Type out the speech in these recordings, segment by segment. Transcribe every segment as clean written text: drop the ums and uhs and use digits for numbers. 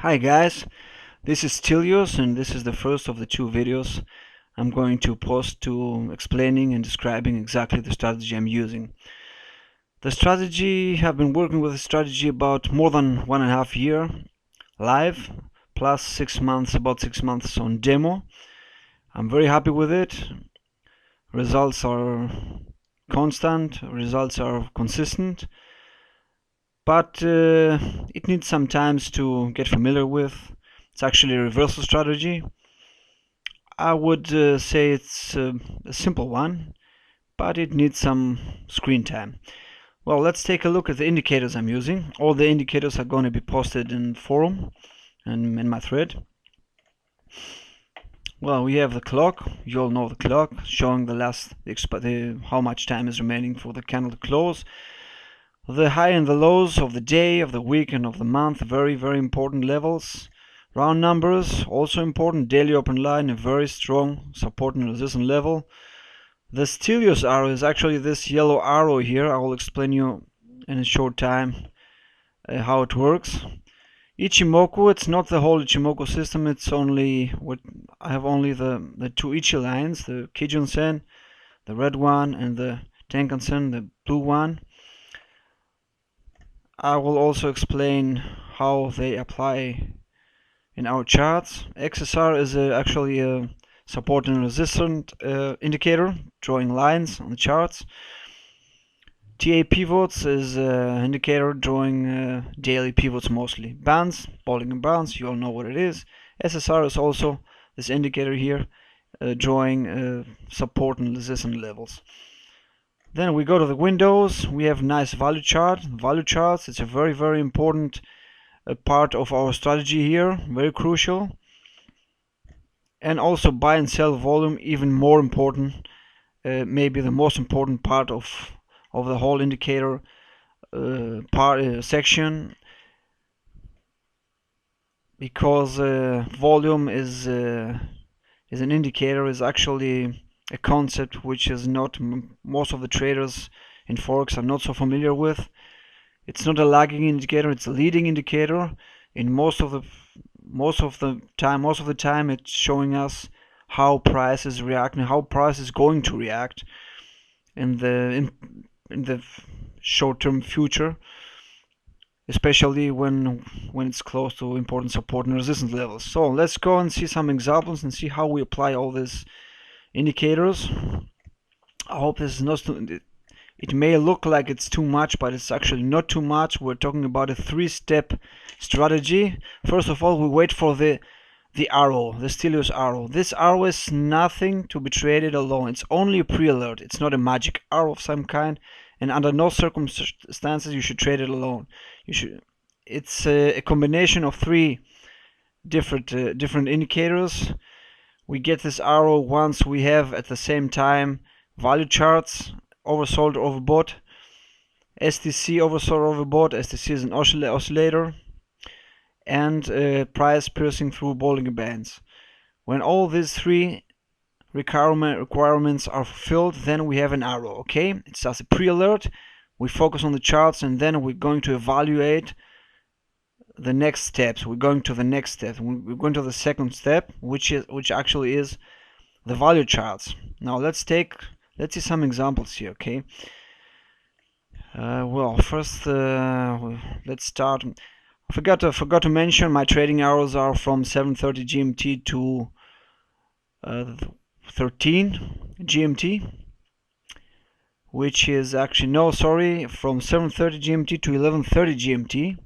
Hi guys, this is Stilios and this is the first of the two videos I'm going to post to explaining and describing exactly the strategy I'm using. The strategy, I've been working with the strategy about more than 1.5 years live, plus 6 months, about 6 months on demo. I'm very happy with it. Results are constant, results are consistent, but it needs some time to get familiar with. It's actually a reversal strategy. I would say it's a simple one, but it needs some screen time. Well, let's take a look at the indicators I'm using. All the indicators are going to be posted in the forum and in my thread. Well, we have the clock. You all know the clock, showing how much time is remaining for the candle to close. The high and the lows of the day, of the week, and of the month, very, very important levels. Round numbers, also important. Daily open line, a very strong support and resistance level. The Stilios arrow is actually this yellow arrow here. I will explain you in a short time how it works. Ichimoku, it's not the whole Ichimoku system. It's only I have only the two Ichi lines, the Kijun-sen, the red one, and the Tenkan-sen, the blue one. I will also explain how they apply in our charts. XSR is actually a support and resistance indicator, drawing lines on the charts. TA pivots is an indicator drawing daily pivots mostly. Bands, Bollinger Bands, you all know what it is. SSR is also this indicator here, drawing support and resistance levels. Then we go to the windows. We have nice value chart. Value charts, it's a very, very important part of our strategy here, very crucial. And also buy and sell volume, even more important, maybe the most important part of the whole indicator section, because volume is an indicator, is actually a concept which is not most of the traders in forex are not so familiar with. It's not a lagging indicator, it's a leading indicator. In most of the time it's showing us how price is reacting, how price is going to react in the short-term future, especially when it's close to important support and resistance levels. So let's go and see some examples and see how we apply all these indicators. I hope this is not it may look like it's too much, but it's actually not too much. We're talking about a three-step strategy. First of all, we wait for the arrow, the Stilios arrow. This arrow is nothing to be traded alone. It's only a pre-alert. It's not a magic arrow of some kind, and under no circumstances you should trade it alone. It's a combination of three different indicators. We get this arrow once we have at the same time value charts, oversold or overbought, STC oversold or overbought. STC is an oscillator, and price piercing through Bollinger Bands. When all these three requirements are fulfilled, then we have an arrow. Okay, it's just a pre-alert. We focus on the charts, and then we're going to evaluate the next steps. We're going to the next step. We're going to the second step, which actually is the value charts. Now let's see some examples here. Okay. Well, first let's start. I forgot to mention my trading hours are from 7:30 GMT to 13 GMT, which is actually from 7:30 GMT to 11:30 GMT,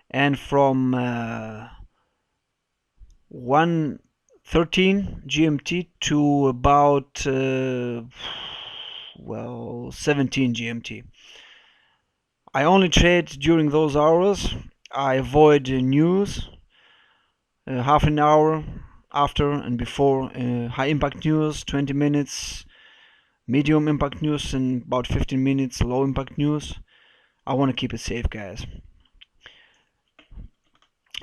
and from 1:13 GMT to about 17 GMT. I only trade during those hours. I avoid news, half an hour after and before high impact news, 20 minutes medium impact news, and about 15 minutes low impact news. I want to keep it safe, guys.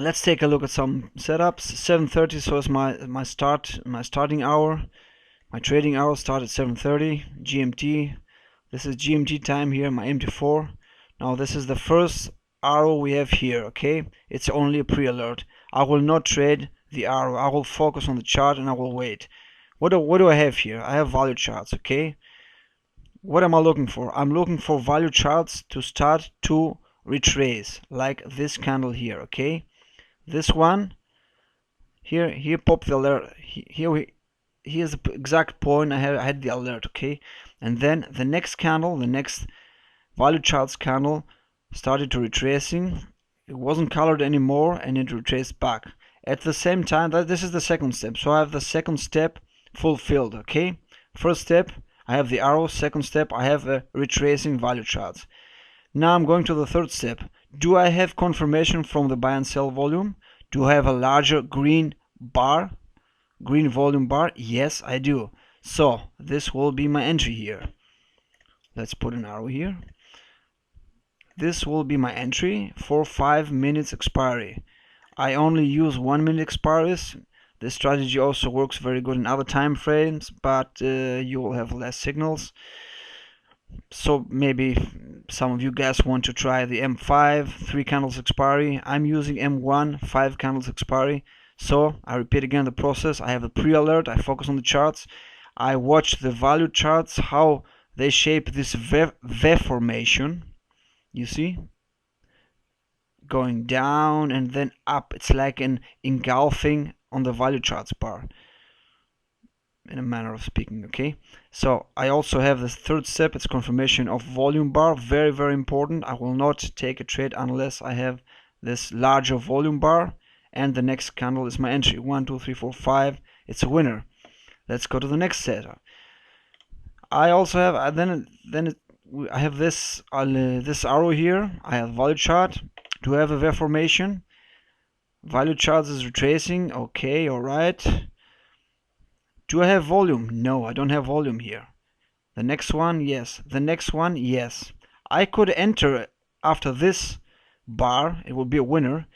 Let's take a look at some setups. 7:30, so is my starting hour. My trading hour starts at 7:30 GMT. This is GMT time here, my MT4. Now this is the first arrow we have here, okay? It's only a pre-alert. I will not trade the arrow. I will focus on the chart and I will wait. What do I have here? I have value charts, okay? What am I looking for? I'm looking for value charts to start to retrace, like this candle here, okay? This one, here pop the alert. Here's the exact point I had the alert, okay? And then the next candle, the next value charts candle started to retracing. It wasn't colored anymore and it retraced back. At the same time, this is the second step. So I have the second step fulfilled, okay? First step, I have the arrow. Second step, I have a retracing value charts. Now I'm going to the third step. Do I have confirmation from the buy and sell volume? Do I have a larger green bar? Green volume bar? Yes, I do. So this will be my entry here. Let's put an arrow here. This will be my entry for 5 minutes expiry. I only use 1 minute expiries. This strategy also works very good in other time frames, but you will have less signals. So maybe some of you guys want to try the M5, 3 candles expiry. I'm using M1, 5 candles expiry. So I repeat again the process. I have a pre-alert. I focus on the charts. I watch the value charts, how they shape this V formation. You see? Going down and then up. It's like an engulfing on the value charts bar, in a manner of speaking, okay? So I also have this third step. It's confirmation of volume bar. Very, very important. I will not take a trade unless I have this larger volume bar. And the next candle is my entry. 1, 2, 3, 4, 5. It's a winner. Let's go to the next setup. I also have I have this arrow here. I have value chart. Do I have a V formation? Value chart is retracing. Okay, all right. Do I have volume? No, I don't have volume here. The next one, yes. The next one, yes. I could enter after this bar. It will be a winner.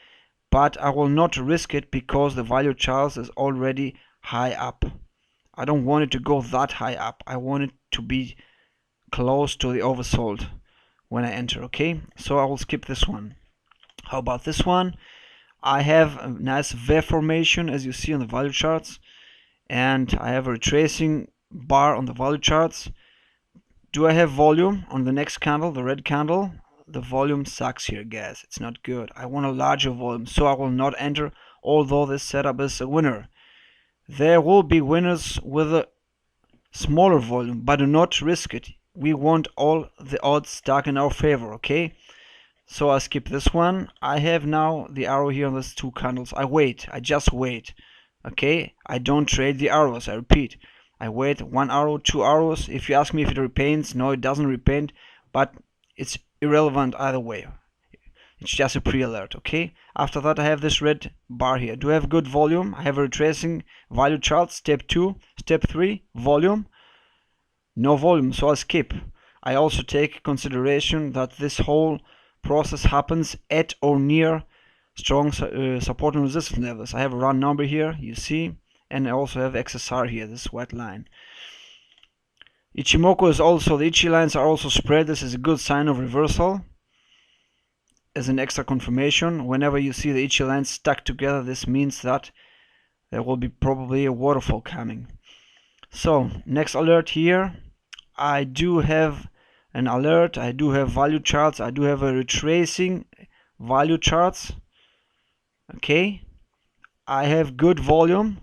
But I will not risk it because the value chart is already high up. I don't want it to go that high up. I want it to be close to the oversold when I enter, okay? So I will skip this one. How about this one? I have a nice V formation, as you see on the value charts, and I have a retracing bar on the value charts. Do I have volume on the next candle, the red candle? The volume sucks here, guys. It's not good. I want a larger volume, so I will not enter, although this setup is a winner. There will be winners with a smaller volume, but do not risk it. We want all the odds stacked in our favor, okay? So I skip this one. I have now the arrow here on these 2 candles. I wait. I just wait, okay? I don't trade the arrows. I repeat. I wait 1 arrow, 2 arrows. If you ask me if it repaints, no, it doesn't repaint, but it's irrelevant either way. It's just a pre-alert, okay? After that I have this red bar here. Do I have good volume? I have a retracing value chart. Step 2. Step 3, volume. No volume, so I skip. I also take consideration that this whole process happens at or near strong support and resistance levels. I have a round number here, you see, and I also have XSR here, this white line. Ichimoku is also, the Ichi lines are also spread. This is a good sign of reversal. As an extra confirmation, whenever you see the Ichi lines stuck together, this means that there will be probably a waterfall coming. So, next alert here. I do have an alert. I do have value charts. I do have a retracing value charts. Okay. I have good volume.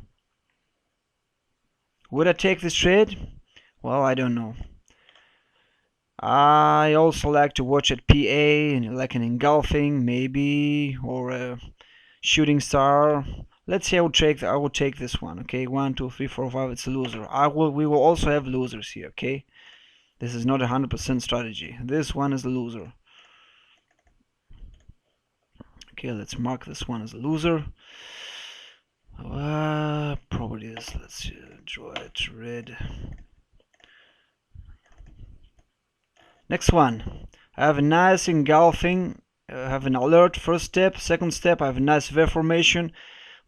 Would I take this trade? Well, I don't know. I also like to watch at PA, like an engulfing, maybe, or a shooting star. Let's see. I will take this one. Okay, 1, 2, 3, 4, 5. It's a loser. We will also have losers here. Okay, this is not a 100% strategy. This one is a loser. Okay, let's mark this one as a loser. Probably this. Let's draw it red. Next one. I have a nice engulfing. I have an alert. First step. Second step. I have a nice V formation.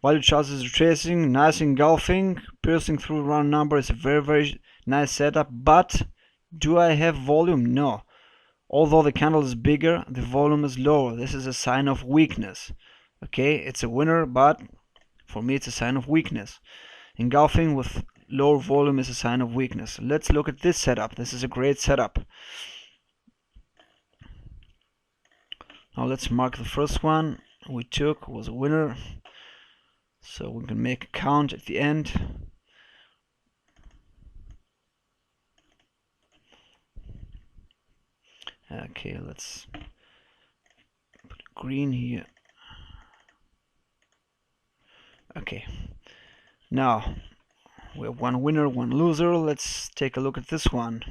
Value chart is retracing. Nice engulfing. Piercing through round number is a very, very nice setup. But do I have volume? No. Although the candle is bigger, the volume is lower. This is a sign of weakness. Okay, it's a winner, but for me it's a sign of weakness. Engulfing with lower volume is a sign of weakness. Let's look at this setup. This is a great setup. Now let's mark the first one we took was a winner, so we can make a count at the end. Okay, let's put green here. Okay, now we have one winner, one loser. Let's take a look at this one.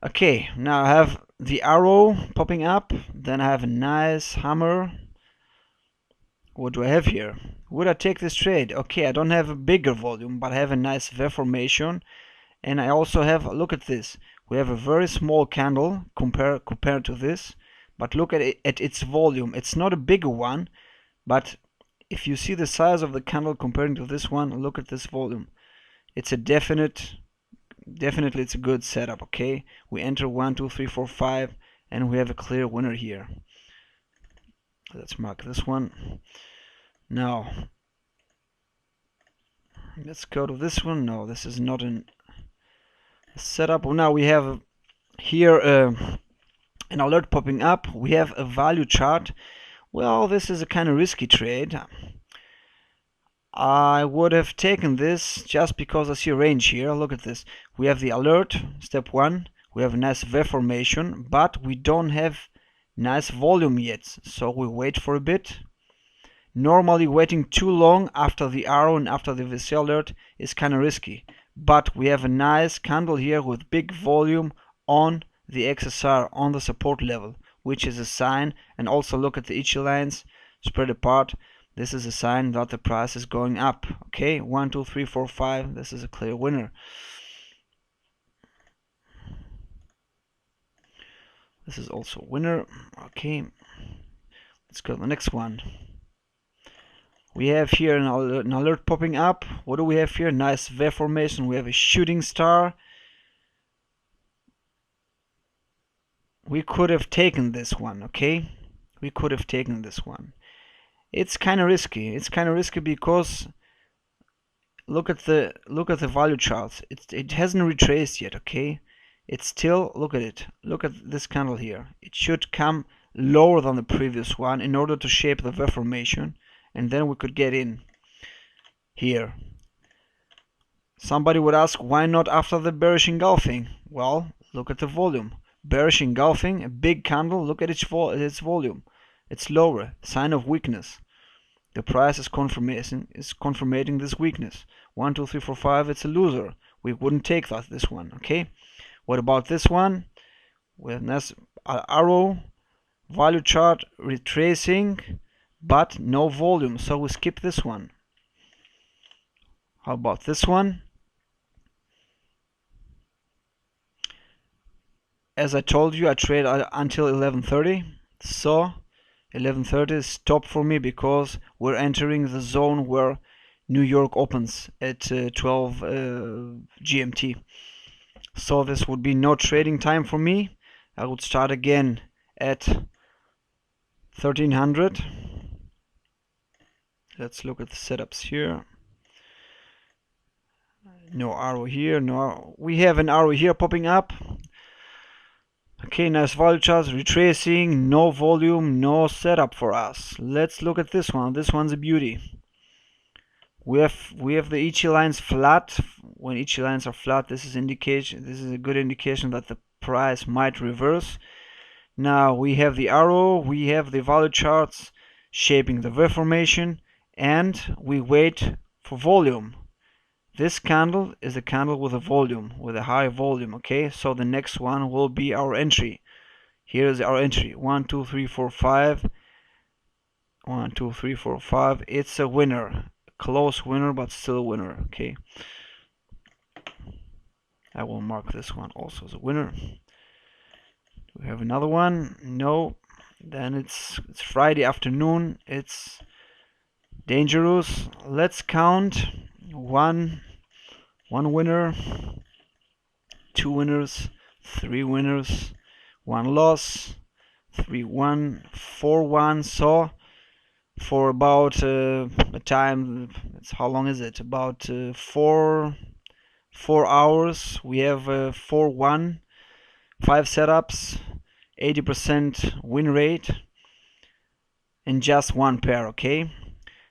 Okay, now I have the arrow popping up, then I have a nice hammer. What do I have here? Would I take this trade? Okay, I don't have a bigger volume, but I have a nice V formation. And I also have, look at this, we have a very small candle compared to this, but look at it, at its volume. It's not a bigger one, but if you see the size of the candle comparing to this one, look at this volume. It's a definitely it's a good setup. Okay, we enter 1 2 3 4 5 and we have a clear winner here. Let's mark this one. Now let's go to this one. No, this is not a setup. Now we have here an alert popping up. We have a value chart. Well, this is a kind of risky trade. I would have taken this just because I see a range here. Look at this. We have the alert, step 1. We have a nice V formation, but we don't have nice volume yet. So we wait for a bit. Normally waiting too long after the arrow and after the VC alert is kind of risky. But we have a nice candle here with big volume on the XSR, on the support level, which is a sign. And also look at the Ichi lines spread apart. This is a sign that the price is going up. Okay, 1 2 3 4 5. This is a clear winner. This is also a winner. Okay, let's go to the next one. We have here an alert popping up. What do we have here? Nice V formation. We have a shooting star. We could have taken this one, okay? We could have taken this one. It's kind of risky. It's kind of risky because look at the value charts. It hasn't retraced yet, okay? It's still, look at it. Look at this candle here. It should come lower than the previous one in order to shape the V formation, and then we could get in here. Somebody would ask, why not after the bearish engulfing? Well, look at the volume. Bearish engulfing, a big candle, look at its volume. It's lower, sign of weakness. The price is confirming this weakness. 1 2 3 4 5, it's a loser. We wouldn't take this one, okay? What about this one? We have nice arrow, value chart retracing, but no volume, so we skip this one. How about this one? As I told you, I trade until 11:30, so 11:30 is stop for me because we're entering the zone where New York opens at 12 GMT. So this would be no trading time for me. I would start again at 1300. Let's look at the setups here. No arrow here, no. We have an arrow here popping up. Okay, nice value charts, retracing, no volume, no setup for us. Let's look at this one. This one's a beauty. We have the Ichi lines flat. When Ichi lines are flat, this is a good indication that the price might reverse. Now we have the arrow, we have the value charts shaping the V formation, and we wait for volume. This candle is a candle with a volume, with a high volume, okay? So the next one will be our entry. Here is our entry. 1 2 3 4 5. 1 2 3 4 5. It's a winner. Close winner, but still a winner, okay? I will mark this one also as a winner. Do we have another one? No. Then it's Friday afternoon. It's dangerous. Let's count. One winner, 2 winners, 3 winners. 1 loss, 3-1, 4-1. So for about a time, how long is it? About 4 hours. We have 4-1, 5 setups, 80% win rate, and just one pair. Okay.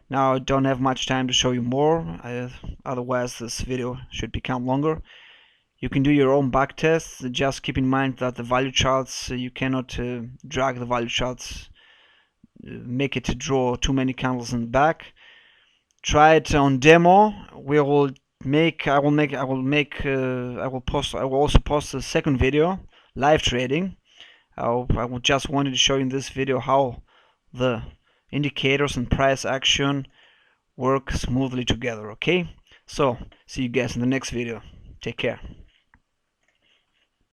Now I don't have much time to show you more. Otherwise, this video should become longer. You can do your own back tests. Just keep in mind that the value charts, you cannot drag the value charts, make it to draw too many candles in the back. Try it on demo. I will also post a second video, live trading. I just wanted to show you in this video how the indicators and price action work smoothly together. Okay, so see you guys in the next video. Take care.